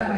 Bonsoir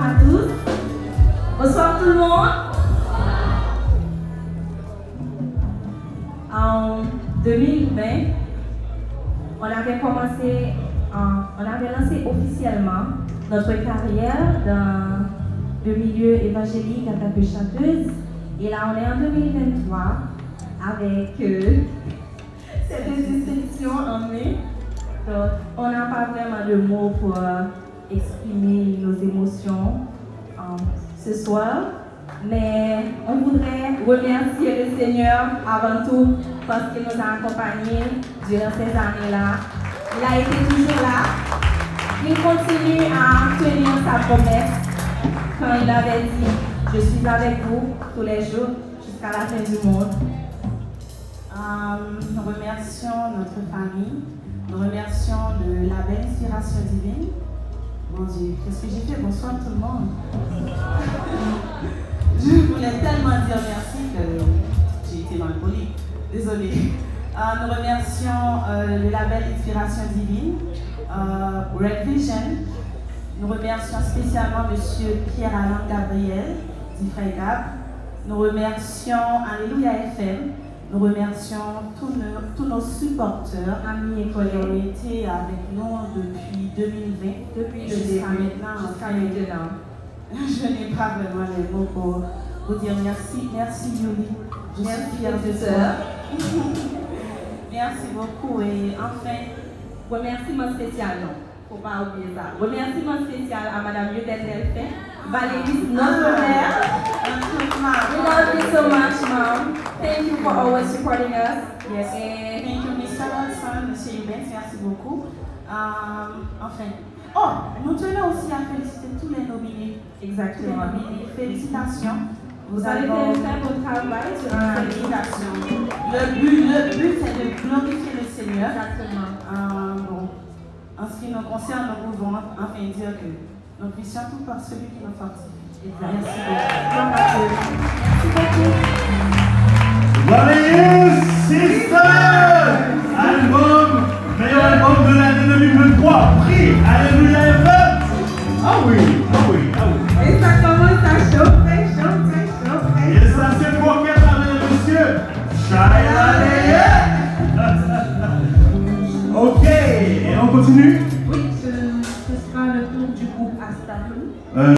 à tous. Bonsoir tout le monde. En 2020, on avait lancé officiellement notre carrière dans le milieu évangélique en tant que chanteuse. Et là, on est en 2023 avec cette distinction en mai. Donc, on n'a pas vraiment de mots pour exprimer nos émotions ce soir, mais on voudrait remercier le Seigneur avant tout parce qu'il nous a accompagnés durant ces années-là. Il a été toujours là. Il continue à tenir sa promesse quand il avait dit « Je suis avec vous tous les jours jusqu'à la fin du monde ». Nous remercions notre famille, nous remercions de la belle inspiration divine. Mon Dieu, qu'est-ce que j'ai fait? Bonsoir tout le monde. Je voulais tellement dire merci que j'ai été mal polie. Désolée. Nous remercions le label Inspiration Divine, Red Vision. Nous remercions spécialement M. Pierre-Alain Gabriel, dit Frère Gab. Nous remercions Alléluia FM. Nous remercions tous nos supporters, amis et collègues qui ont été avec nous depuis 2020, depuis jusqu'à maintenant. Je n'ai pas vraiment les mots pour vous dire merci. Merci Yoli. Je suis fière de toi. Merci beaucoup et enfin, remerciement spécial, non, faut pas oublier ça. Remerciement spécial à Madame Yodel Delphin, Valérie, notre mère. We love you so much, Mom. Thank you for always supporting us. Yes. And thank you, Mr. Watson, Monsieur Hubert, merci beaucoup. Enfin, nous tenons aussi à féliciter tous les nominés. Exactement. Félicitations. Vous allez faire votre travail sur la félicitations. Le but, c'est de glorifier le Seigneur. Exactement. Bon, en ce qui nous concerne, nous pouvons enfin dire que nous puissions tout par celui qui nous fortifie. Merci beaucoup. Joyeux Sister! Album, meilleur album de l'année 2023. Prix Alléluia FM. Ah oui, ah oui, ah oui. Et ça commence à chauffer. Et ça c'est pour quel monsieur? Shaila. Ok, et on continue? Oui, ce sera le tour du groupe Astatou.